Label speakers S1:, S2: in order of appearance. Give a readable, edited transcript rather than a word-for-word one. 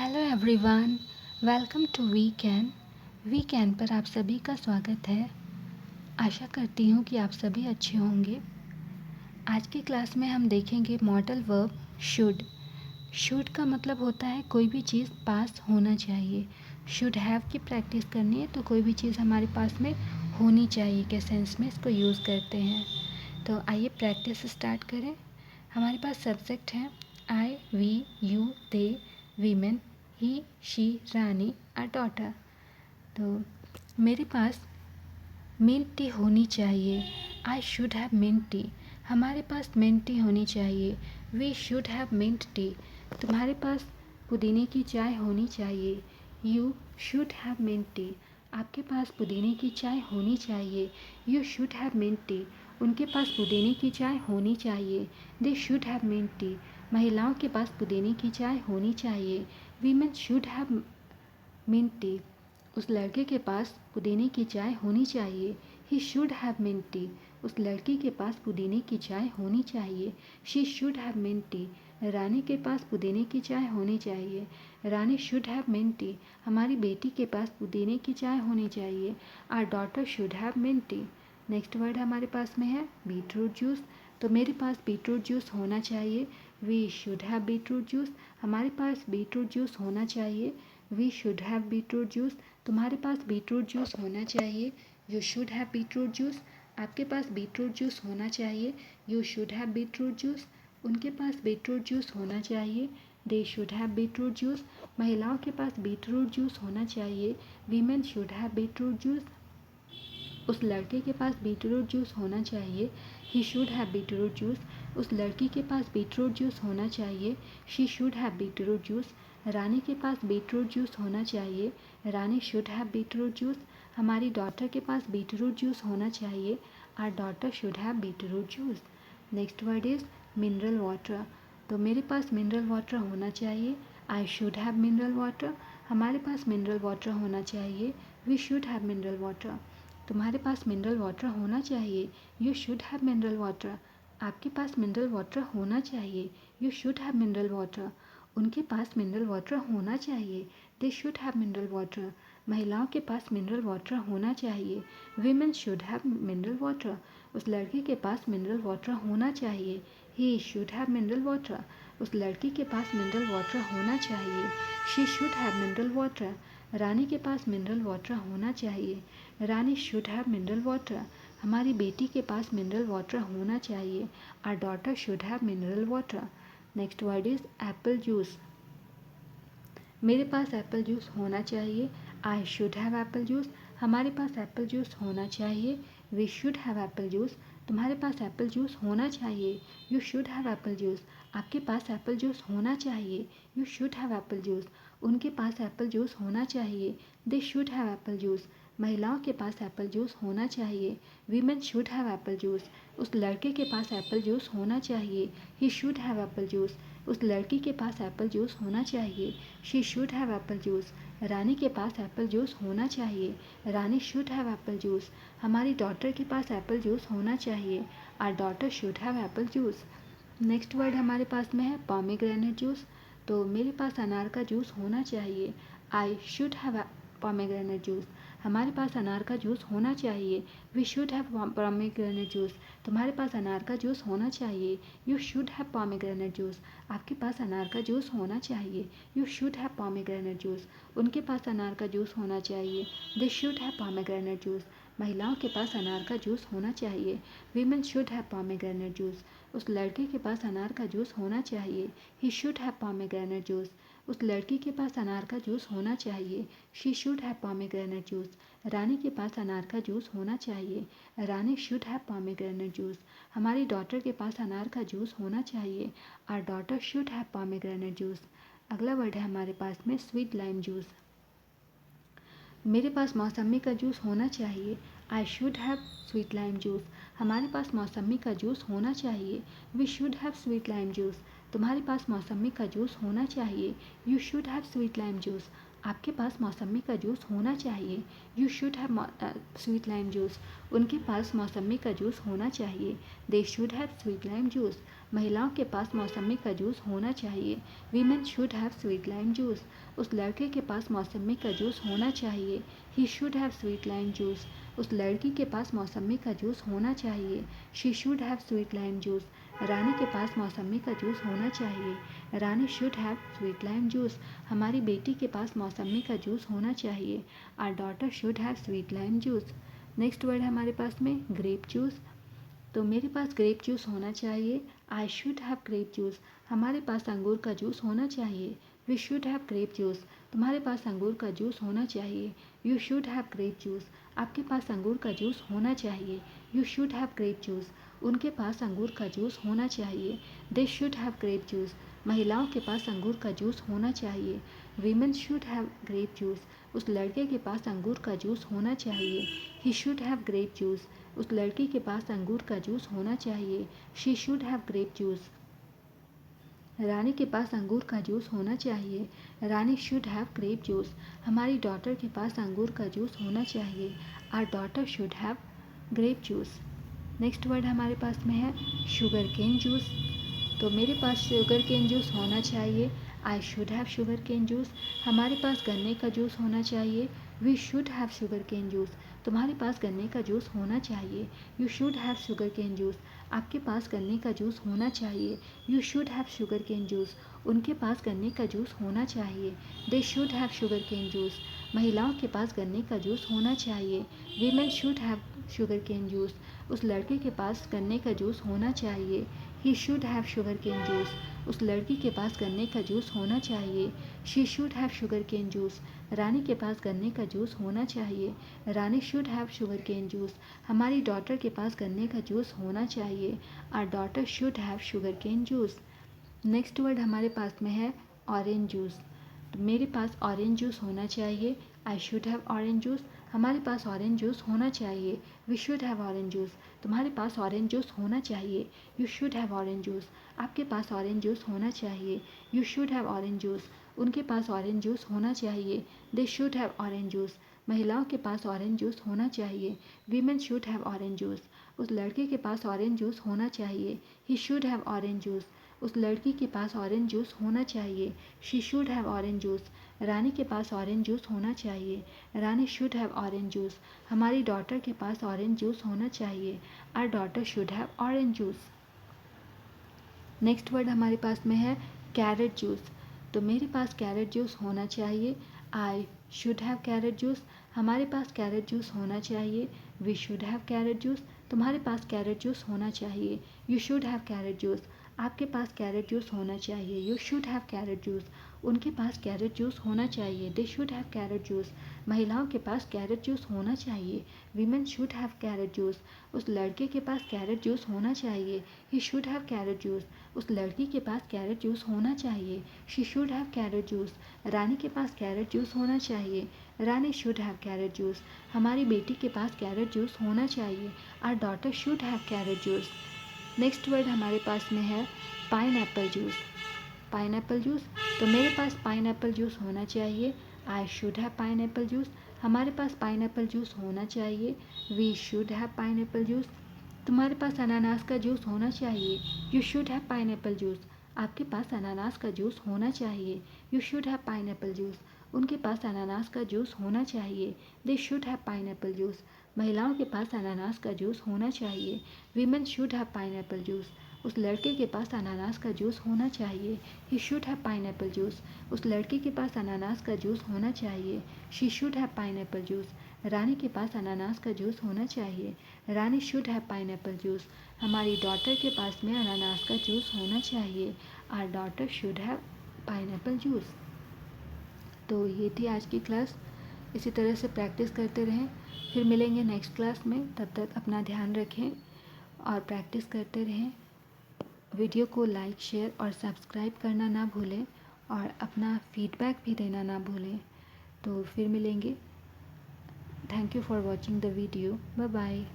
S1: Hello everyone, welcome to weekend पर आप सभी का स्वागत है। आशा करती हूँ कि आप सभी अच्छे होंगे। आज की क्लास में हम देखेंगे मॉडल वर्ब शुड का मतलब होता है कोई भी चीज़ पास होना चाहिए। शुड हैव की प्रैक्टिस करनी है तो कोई भी चीज़ हमारे पास में होनी चाहिए के सेंस में इसको यूज़ करते हैं। तो आइए प्रैक्टिस स्टार्ट करें। हमारे पास सब्जेक्ट हैं I, we, you, they, women, he, she, Rani, a daughter. तो मेरे पास मिंट टी होनी चाहिए। I should have mint tea. हमारे पास मिंट टी होनी चाहिए। We should have mint tea. तुम्हारे पास पुदीने की चाय होनी चाहिए। You should have mint tea. आपके पास पुदीने की चाय होनी चाहिए। You should have mint tea. उनके पास पुदीने की चाय होनी चाहिए। They should have mint tea. महिलाओं के पास पुदीने की चाय होनी चाहिए। Women should have mint tea. उस लड़के के पास पुदीने की चाय होनी चाहिए। He should have mint tea. उस लड़की के पास पुदीने की चाय होनी चाहिए। She should have mint tea. Rani के पास पुदीने की चाय होनी चाहिए। Rani should have mint tea. हमारी बेटी के पास पुदीने की चाय होनी चाहिए। Our daughter should have mint tea. Next word हमारे पास में है बीटरूट जूस। तो मेरे पास बीटरूट जूस होना चाहिए। We should have beetroot juice. हमारे पास बीटरूट जूस होना चाहिए। We should have beetroot juice. तुम्हारे पास बीटरूट जूस होना चाहिए। You should have beetroot juice. आपके पास बीटरूट जूस होना चाहिए। You should have beetroot juice. उनके पास बीटरूट जूस होना चाहिए। They should have beetroot juice. महिलाओं के पास बीटरूट जूस होना चाहिए। Women should have beetroot juice. उस लड़के के पास बीटरूट जूस होना चाहिए। He should have beetroot juice. उस लड़की के पास बीटरूट जूस होना चाहिए। She should have beetroot juice. Rani के पास बीटरूट जूस होना चाहिए। Rani should have beetroot juice. हमारी डॉटर के पास बीटरूट जूस होना चाहिए। Our daughter should have beetroot juice. Next word is mineral water. तो मेरे पास मिनरल वाटर होना चाहिए। I should have mineral water. हमारे पास मिनरल वाटर होना चाहिए। We should have mineral water. तुम्हारे पास मिनरल वाटर होना चाहिए। You should have mineral water. आपके पास मिनरल वाटर होना चाहिए। You should have mineral water. उनके पास मिनरल वाटर होना चाहिए। They should have mineral water. महिलाओं के पास मिनरल वाटर होना चाहिए। Women should have mineral water. उस लड़के के पास मिनरल वाटर होना चाहिए। He should have mineral water. उस लड़की के पास मिनरल वाटर होना चाहिए। She should have mineral water. Rani के पास मिनरल वाटर होना चाहिए। Rani should have mineral water. हमारी बेटी के पास मिनरल वाटर होना चाहिए। Our daughter should have mineral water. Next word is apple juice. मेरे पास एप्पल जूस होना चाहिए। I should have apple juice. हमारे पास एप्पल जूस होना चाहिए। We should have apple juice. तुम्हारे पास एप्पल जूस होना चाहिए। You should have apple juice. आपके पास एप्पल जूस होना चाहिए। You should have apple juice. उनके पास एप्पल जूस होना चाहिए। They should have apple juice. महिलाओं के पास एप्पल जूस होना चाहिए। Women should have apple juice. उस लड़के के पास एप्पल जूस होना चाहिए। He should have apple juice. उस लड़की के पास एप्पल जूस होना चाहिए। She should have apple juice. Rani के पास एप्पल जूस होना चाहिए। Rani should have apple juice. हमारी डॉटर के पास एप्पल जूस होना चाहिए। Our daughter should have apple juice. Next word हमारे पास में है पॉमीग्रेनेट जूस। तो मेरे पास अनार का जूस होना चाहिए। I should have pomegranate juice. हमारे पास अनार का जूस होना चाहिए। We should have pomegranate juice. तुम्हारे पास अनार का जूस होना चाहिए। You should have pomegranate juice. आपके पास अनार का जूस होना चाहिए। You should have pomegranate juice. उनके पास अनार का जूस होना चाहिए। They should have pomegranate juice. महिलाओं के पास अनार का जूस होना चाहिए। Women should have pomegranate juice. उस लड़के के पास अनार का जूस होना चाहिए। He should have pomegranate juice. उस लड़की के पास अनार का जूस होना चाहिए। She should have pomegranate juice. Rani के पास अनार का जूस होना चाहिए। Rani should have pomegranate juice. हमारी डॉटर के पास अनार का जूस होना चाहिए। Our daughter should have pomegranate juice. अगला वर्ड है हमारे पास में स्वीट लाइम जूस। मेरे पास मौसमी का जूस होना चाहिए। I should have sweet lime juice. हमारे पास मौसमी का जूस होना चाहिए। We should have sweet lime juice. तुम्हारे पास मौसमी का जूस होना चाहिए। You should have sweet lime juice. आपके पास मौसमी का जूस होना चाहिए। You should have sweet lime juice. उनके पास मौसमी का जूस होना चाहिए। They should have sweet lime juice. महिलाओं के पास मौसमी का जूस होना चाहिए। Women should have sweet lime juice. उस लड़के के पास मौसमी का जूस होना चाहिए। He should have sweet lime juice. उस लड़की के पास मौसमी का जूस होना चाहिए। She should have sweet lime juice. Rani के पास मौसमी का जूस होना चाहिए। Rani should have sweet lime juice. हमारी बेटी के पास मौसमी का जूस होना चाहिए। Our daughter should have sweet lime juice. Next word है हमारे पास में ग्रेप जूस। तो मेरे पास ग्रेप जूस होना चाहिए। I should have grape juice. हमारे पास अंगूर का जूस होना चाहिए। We should have grape juice. तुम्हारे पास अंगूर का जूस होना चाहिए। You should have grape juice. आपके पास अंगूर का जूस होना चाहिए। You should have grape juice. उनके पास अंगूर का जूस होना चाहिए। They should have grape juice. महिलाओं के पास अंगूर का जूस होना चाहिए। Women should have grape juice. उस लड़के के पास अंगूर का जूस होना चाहिए। He should have grape juice. उस लड़की के पास अंगूर का जूस होना चाहिए। She should have grape juice. Rani के पास अंगूर का जूस होना चाहिए। Rani should have grape juice. हमारी डॉटर के पास अंगूर का जूस होना चाहिए। Our daughter should have grape juice. Next word हमारे पास में है शुगर केन जूस। तो मेरे पास शुगर केन जूस होना चाहिए। I should have sugar cane juice. हमारे पास गन्ने का जूस होना चाहिए। We should have sugar cane juice. तुम्हारे पास गन्ने का जूस होना चाहिए। You should have sugar cane juice. आपके पास गन्ने का जूस होना चाहिए। You should have sugar cane juice. उनके पास गन्ने का जूस होना चाहिए। They should have sugar cane juice. महिलाओं के पास गन्ने का जूस होना चाहिए। Women should have sugar cane juice. उस लड़के के पास गन्ने का जूस होना चाहिए। He should have sugar cane juice. उस लड़की के पास गन्ने का जूस होना चाहिए। She should have sugar cane juice. Rani के पास गन्ने का जूस होना चाहिए। Rani should have sugar cane juice. हमारी डॉटर के पास गन्ने का जूस होना चाहिए। Our daughter should have sugar cane juice. Next word हमारे पास में है ऑरेंज जूस। तो मेरे पास ऑरेंज जूस होना चाहिए। I should have orange juice. हमारे पास ऑरेंज जूस होना चाहिए। We should have orange juice. तुम्हारे पास ऑरेंज जूस होना चाहिए। You should have orange juice. आपके पास ऑरेंज जूस होना चाहिए। You should have orange juice. उनके पास ऑरेंज जूस होना चाहिए। They should have orange juice. महिलाओं के पास ऑरेंज जूस होना चाहिए। Women should have orange juice. उस लड़के के पास ऑरेंज जूस होना चाहिए। He should have orange juice. उस लड़की के पास ऑरेंज जूस होना चाहिए। She should have orange juice. Rani के पास ऑरेंज जूस होना चाहिए। Rani should have orange juice. हमारी डॉटर के पास ऑरेंज जूस होना चाहिए। Our daughter should have orange juice. Next word हमारे पास में है कैरेट जूस। तो मेरे पास कैरेट जूस होना चाहिए। I should have carrot juice. हमारे पास कैरेट जूस होना चाहिए। We should have carrot juice. तुम्हारे पास कैरेट जूस होना चाहिए। You should have carrot juice. आपके पास कैरेट जूस होना चाहिए। You should have carrot juice. उनके पास कैरेट जूस होना चाहिए। They should have carrot juice. महिलाओं के पास कैरेट जूस होना चाहिए। Women should have carrot juice. उस लड़के के पास कैरेट जूस होना चाहिए। He should have carrot juice. उस लड़की के पास कैरेट जूस होना चाहिए। She should have carrot juice. Rani के पास कैरेट जूस होना चाहिए। Rani should have carrot juice. हमारी बेटी के पास कैरेट जूस होना चाहिए। Our daughter should have carrot juice. Next word हमारे पास में है pineapple juice. Pineapple juice. तो मेरे पास पाइन एप्पल जूस होना चाहिए। I should have pineapple juice. हमारे पास पाइन एप्पल जूस होना चाहिए। We should have pineapple juice. तुम्हारे पास अनानास का जूस होना चाहिए। You should have pineapple juice. आपके पास अनानास का जूस होना चाहिए। You should have pineapple juice. उनके पास अनानास का जूस होना चाहिए। They should have pineapple juice. महिलाओं के पास अनानास का जूस होना चाहिए। Women should have pineapple juice. उस लड़के के पास अनानास का जूस होना चाहिए। He should have pineapple juice. उस लड़की के पास अनानास का जूस होना चाहिए। She should have pineapple juice. Rani के पास अनानास का जूस होना चाहिए। Rani should have pineapple juice. हमारी डॉटर के पास में अनानास का जूस होना चाहिए। Our daughter should have pineapple juice. तो ये थी आज की क्लास। इसी तरह से प्रैक्टिस करते रहें। फिर मिलेंगे नेक्स्ट क्लास में। तब तक अपना ध्यान रखें और प्रैक्टिस करते रहें। वीडियो को लाइक, शेयर और सब्सक्राइब करना ना भूलें और अपना फीडबैक भी देना ना भूलें। तो फिर मिलेंगे। Thank you for watching the video. Bye bye.